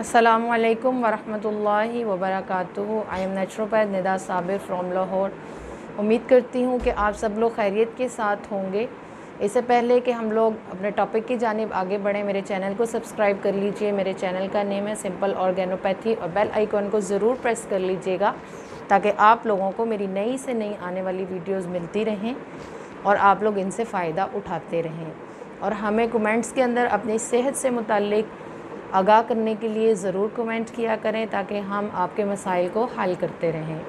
अस्सलामुअलैकुम वरहमतुल्लाहि वबरकातुहू। I am naturopath Nida Sabir from Lahore. उम्मीद करती हूँ कि आप सब लोग खैरियत के साथ होंगे। इससे पहले कि हम लोग अपने टॉपिक की जानिब आगे बढ़ें, मेरे चैनल को सब्सक्राइब कर लीजिए। मेरे चैनल का नेम है सिंपल ऑर्गेनोपैथी और बेल आइकॉन को ज़रूर प्रेस कर लीजिएगा ताकि आप लोगों को मेरी नई से नई आने वाली वीडियोज़ मिलती रहें और आप लोग इनसे फ़ायदा उठाते रहें। और हमें कमेंट्स के अंदर अपनी सेहत से मुताल्लिक आगाह करने के लिए ज़रूर कमेंट किया करें ताकि हम आपके मसाइल को हल करते रहें।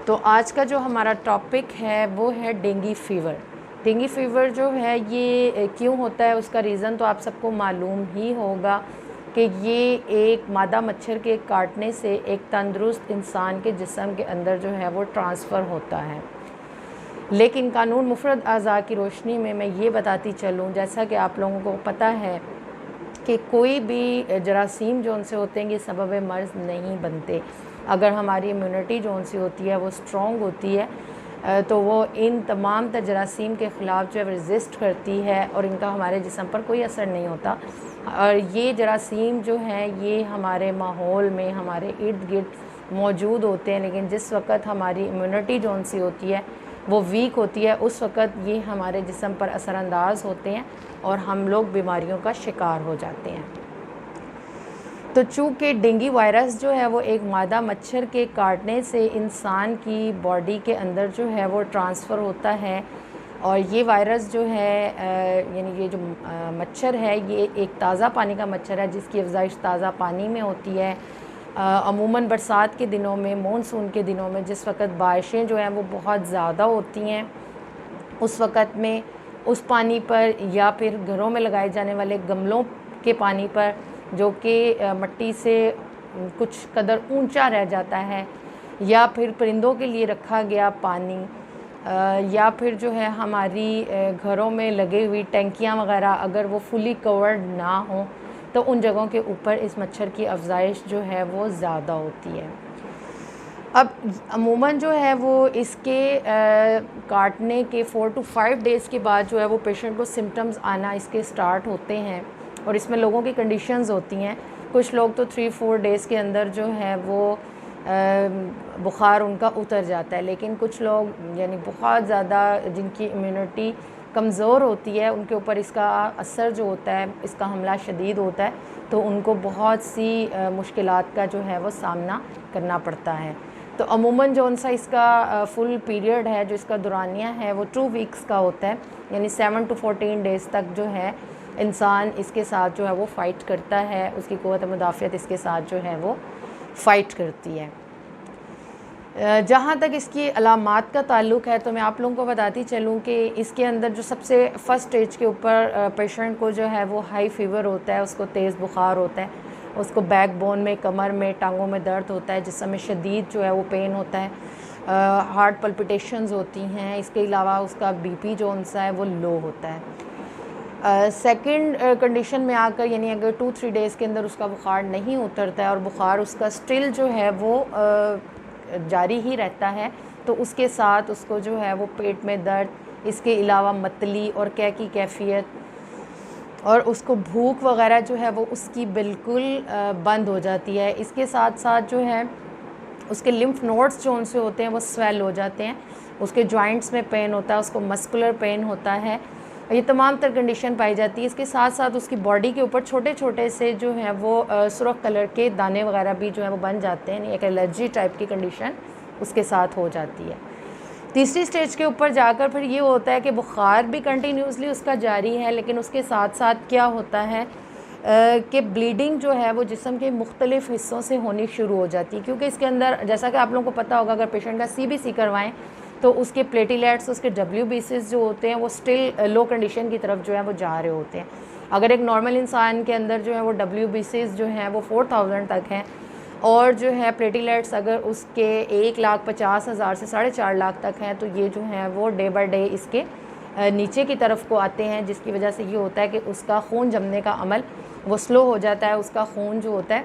तो आज का जो हमारा टॉपिक है वो है डेंगू फ़ीवर। डेंगू फ़ीवर जो है ये क्यों होता है, उसका रीज़न तो आप सबको मालूम ही होगा कि ये एक मादा मच्छर के काटने से एक तंदुरुस्त इंसान के जिस्म के अंदर जो है वो ट्रांसफ़र होता है। लेकिन कानून मुफरद अज़ा की रोशनी में मैं ये बताती चलूँ, जैसा कि आप लोगों को पता है कि कोई भी जरासीम जो उनसे होते हैं ये सबब मर्ज़ नहीं बनते। अगर हमारी इम्यूनिटी जो उनसे होती है वो स्ट्रॉन्ग होती है तो वो इन तमाम जरासीम के ख़िलाफ़ जो है रेजिस्ट करती है और इनका हमारे जिस्म पर कोई असर नहीं होता। और ये जरासीम जो हैं ये हमारे माहौल में हमारे इर्द गिर्द मौजूद होते हैं, लेकिन जिस वक़्त हमारी इम्यूनिटी जो उनसी होती है वो वीक होती है उस वक़्त ये हमारे जिस्म पर असरानंदाज़ होते हैं और हम लोग बीमारियों का शिकार हो जाते हैं। तो चूँकि डेंगू वायरस जो है वो एक मादा मच्छर के काटने से इंसान की बॉडी के अंदर जो है वो ट्रांसफ़र होता है और ये वायरस जो है यानी ये जो मच्छर है ये एक ताज़ा पानी का मच्छर है जिसकी अफज़ाइश ताज़ा पानी में होती है। अमूमन बरसात के दिनों में, मानसून के दिनों में, जिस वक़्त बारिशें जो हैं वो बहुत ज़्यादा होती हैं, उस वक़्त में उस पानी पर या फिर घरों में लगाए जाने वाले गमलों के पानी पर जो कि मिट्टी से कुछ कदर ऊंचा रह जाता है, या फिर परिंदों के लिए रखा गया पानी, या फिर जो है हमारी घरों में लगी हुई टैंकियाँ वग़ैरह अगर वो फुली कवर्ड ना हों तो उन जगहों के ऊपर इस मच्छर की अफज़ाइश जो है वो ज़्यादा होती है। अब अमूमन जो है वो इसके काटने के 4 to 5 डेज़ के बाद जो है वो पेशेंट को सिम्टम्स आना इसके स्टार्ट होते हैं और इसमें लोगों की कंडीशंस होती हैं। कुछ लोग तो 3-4 डेज़ के अंदर जो है वो बुखार उनका उतर जाता है, लेकिन कुछ लोग यानी बहुत ज़्यादा जिनकी इम्यूनिटी कमज़ोर होती है उनके ऊपर इसका असर जो होता है, इसका हमला शदीद होता है, तो उनको बहुत सी मुश्किलात का जो है वो सामना करना पड़ता है। तो अमूमन जो उनसा इसका फुल पीरियड है, जो इसका दौरानिया है वो 2 वीक्स का होता है, यानी 7 to 14 डेज़ तक जो है इंसान इसके साथ जो है वो फ़ाइट करता है, उसकी क़ुव्वत मुदाफ़ियत इसके साथ जो है वो फ़ाइट करती है। जहाँ तक इसकी अलामात का ताल्लुक़ है तो मैं आप लोगों को बताती चलूँ कि इसके अंदर जो सबसे फ़र्स्ट स्टेज के ऊपर पेशेंट को जो है वो हाई फ़ीवर होता है, उसको तेज़ बुखार होता है, उसको बैक बोन में, कमर में, टांगों में दर्द होता है, जिसमें में शदीद जो है वो पेन होता है, हार्ट पल्पिटेशंस होती हैं। इसके अलावा उसका बीपी जो उनसा है वो लो होता है। सेकंड कंडीशन में आकर यानी अगर 2-3 डेज़ के अंदर उसका बुखार नहीं उतरता है और बुखार उसका स्टिल जो है वो जारी ही रहता है, तो उसके साथ उसको जो है वो पेट में दर्द, इसके अलावा मतली और कै की कैफियत और उसको भूख वग़ैरह जो है वो उसकी बिल्कुल बंद हो जाती है। इसके साथ साथ जो है उसके लिम्फ नोड्स जो उनसे होते हैं वो स्वेल हो जाते हैं, उसके जॉइंट्स में पेन होता है, उसको मस्कुलर पेन होता है, ये तमाम तर कंडीशन पाई जाती है। इसके साथ साथ उसकी बॉडी के ऊपर छोटे छोटे से जो हैं वो सुर्ख कलर के दाने वगैरह भी जो है वो बन जाते हैं, एक एलर्जी टाइप की कंडीशन उसके साथ हो जाती है। तीसरी स्टेज के ऊपर जाकर फिर ये होता है कि बुखार भी कंटिन्यूसली उसका जारी है, लेकिन उसके साथ साथ क्या होता है कि ब्लीडिंग जो है वो जिस्म के मुख्तलिफ़ हिस्सों से होनी शुरू हो जाती है, क्योंकि इसके अंदर जैसा कि आप लोगों को पता होगा अगर पेशेंट का CBC करवाएं तो उसके प्लेटिलेट्स, उसके WBCs जो होते हैं वो स्टिल लो कंडीशन की तरफ जो है वो जा रहे होते हैं। अगर एक नॉर्मल इंसान के अंदर जो है वो WBCs जो हैं वो 4000 तक हैं और जो है प्लेटिलेट्स अगर उसके 1,50,000 से 4.5 लाख तक हैं, तो ये जो हैं वो डे बाय डे इसके नीचे की तरफ को आते हैं, जिसकी वजह से ये होता है कि उसका खून जमने का अमल वो स्लो हो जाता है, उसका खून जो होता है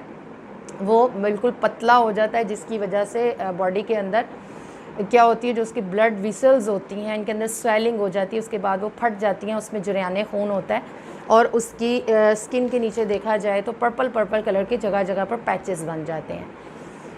वो बिल्कुल पतला हो जाता है, जिसकी वजह से बॉडी के अंदर क्या होती है, जो उसकी ब्लड विसल्स होती हैं इनके अंदर स्वेलिंग हो जाती है, उसके बाद वो फट जाती हैं, उसमें जरियाने खून होता है और उसकी स्किन के नीचे देखा जाए तो पर्पल पर्पल कलर के जगह जगह पर पैचेस बन जाते हैं।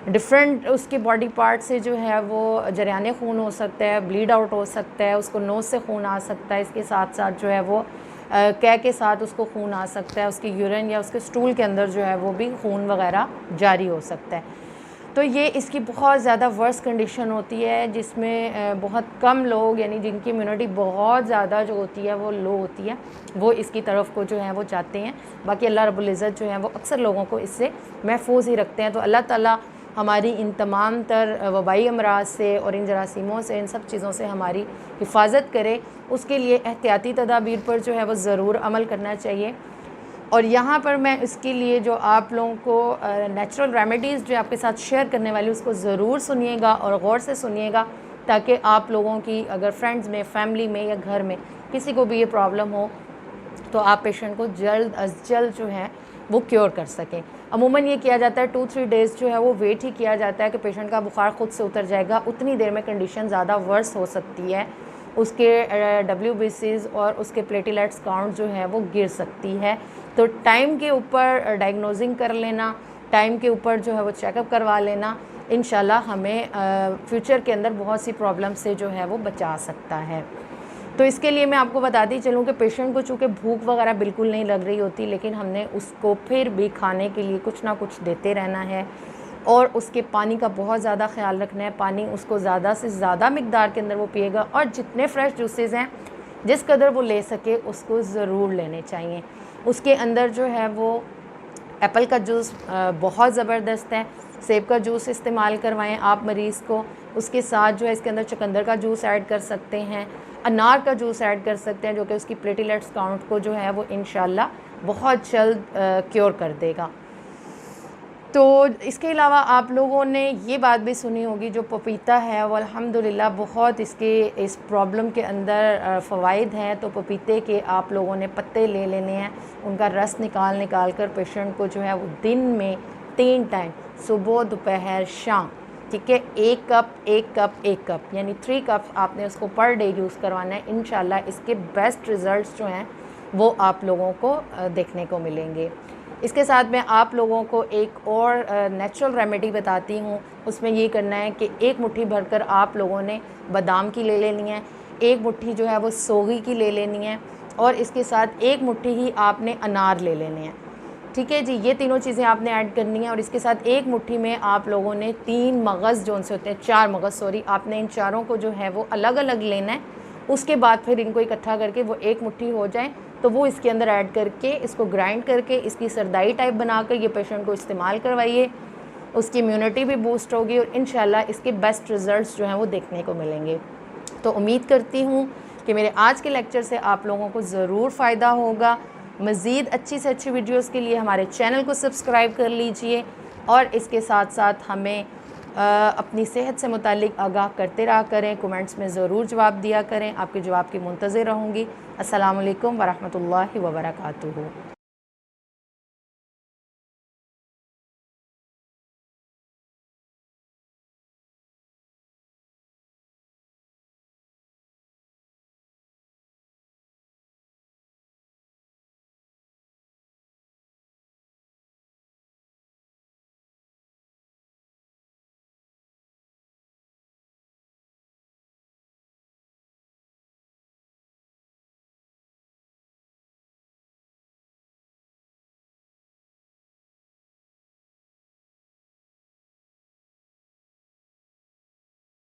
डिफरेंट उसके बॉडी पार्ट से जो है वो जरियाने खून हो सकता है, ब्लीड आउट हो सकता है, उसको नोज़ से खून आ सकता है, इसके साथ साथ जो है वो कै के साथ उसको खून आ सकता है, उसके यूरिन या उसके स्टूल के अंदर जो है वो भी खून वगैरह जारी हो सकता है। तो ये इसकी बहुत ज़्यादा वर्स कंडीशन होती है जिसमें बहुत कम लोग यानी जिनकी इम्यूनिटी बहुत ज़्यादा जो होती है वो लो होती है वो इसकी तरफ को जो है वो जाते हैं। बाकी अल्लाह रब्बुल इज़्ज़त जो है वो अक्सर लोगों को इससे महफूज ही रखते हैं। तो अल्लाह ताला हमारी इन तमाम तर वबाई अमराज से और इन जरासीमों से, इन सब चीज़ों से हमारी हिफाजत करे, उसके लिए एहतियाती तदाबीर पर जो है वो ज़रूर अमल करना चाहिए। और यहाँ पर मैं इसके लिए जो आप लोगों को नेचुरल रेमेडीज़ जो आपके साथ शेयर करने वाली उसको ज़रूर सुनिएगा और गौर से सुनिएगा, ताकि आप लोगों की अगर फ्रेंड्स में, फैमिली में या घर में किसी को भी ये प्रॉब्लम हो तो आप पेशेंट को जल्द अज जल्द जो है वो क्योर कर सकें। अमूमन ये किया जाता है 2-3 डेज़ जो है वो वेट ही किया जाता है कि पेशेंट का बुखार ख़ुद से उतर जाएगा। उतनी देर में कंडीशन ज़्यादा वर्स हो सकती है, उसके WBCs और उसके प्लेटलेट्स काउंट जो है वो गिर सकती है। तो टाइम के ऊपर डायग्नोजिंग कर लेना, टाइम के ऊपर जो है वो चेकअप करवा लेना इंशाल्लाह हमें फ्यूचर के अंदर बहुत सी प्रॉब्लम से जो है वो बचा सकता है। तो इसके लिए मैं आपको बताती चलूँ कि पेशेंट को चूँकि भूख वगैरह बिल्कुल नहीं लग रही होती, लेकिन हमने उसको फिर भी खाने के लिए कुछ ना कुछ देते रहना है और उसके पानी का बहुत ज़्यादा ख्याल रखना है। पानी उसको ज़्यादा से ज़्यादा मिकदार के अंदर वो पिएगा और जितने फ्रेश जूसेस हैं जिस कदर वो ले सके उसको ज़रूर लेने चाहिए। उसके अंदर जो है वो एप्पल का जूस बहुत ज़बरदस्त है, सेब का जूस इस्तेमाल करवाएं आप मरीज़ को। उसके साथ जो है इसके अंदर चुकंदर का जूस ऐड कर सकते हैं, अनार का जूस ऐड कर सकते हैं, जो कि उसकी प्लेटलेट्स काउंट को जो है वो इंशाल्लाह बहुत जल्द क्योर कर देगा। तो इसके अलावा आप लोगों ने ये बात भी सुनी होगी, जो पपीता है वो अल्हम्दुलिल्लाह बहुत इसके इस प्रॉब्लम के अंदर फ़वाइद हैं। तो पपीते के आप लोगों ने पत्ते ले लेने हैं, उनका रस निकाल कर पेशेंट को जो है वो दिन में 3 टाइम सुबह, दोपहर, शाम, ठीक है, 1 कप 1 कप 1 कप यानी 3 कप आपने उसको पर डे यूज़ करवाना है। इंशाल्लाह इसके बेस्ट रिज़ल्ट्स जो हैं वो आप लोगों को देखने को मिलेंगे। इसके साथ मैं आप लोगों को एक और नेचुरल रेमेडी बताती हूँ। उसमें ये करना है कि 1 मुट्ठी भरकर आप लोगों ने बादाम की ले लेनी है, 1 मुट्ठी जो है वो सोगी की ले लेनी है और इसके साथ 1 मुट्ठी ही आपने अनार ले लेने हैं, ठीक है जी। ये तीनों चीज़ें आपने ऐड करनी है और इसके साथ 1 मुट्ठी में आप लोगों ने 3 मगज़ जो उनसे होते हैं, 4 मगज़ सॉरी, आपने इन चारों को जो है वो अलग अलग लेना है। उसके बाद फिर इनको इकट्ठा करके वो 1 मुट्ठी हो जाए तो वो इसके अंदर ऐड करके इसको ग्राइंड करके इसकी सरदाई टाइप बनाकर ये पेशेंट को इस्तेमाल करवाइए। उसकी इम्यूनिटी भी बूस्ट होगी और इंशाल्लाह इसके बेस्ट रिज़ल्ट्स जो हैं वो देखने को मिलेंगे। तो उम्मीद करती हूँ कि मेरे आज के लेक्चर से आप लोगों को ज़रूर फ़ायदा होगा। मज़ीद अच्छी से अच्छी वीडियोज़ के लिए हमारे चैनल को सब्सक्राइब कर लीजिए और इसके साथ साथ हमें अपनी सेहत से मुतालिक आगाह करते रहा करें। कमेंट्स में ज़रूर जवाब दिया करें, आपके जवाब की मुंतज़िर रहूँगी। अस्सलामु अलैकुम वरहमतुल्लाहि वबरकातुहू।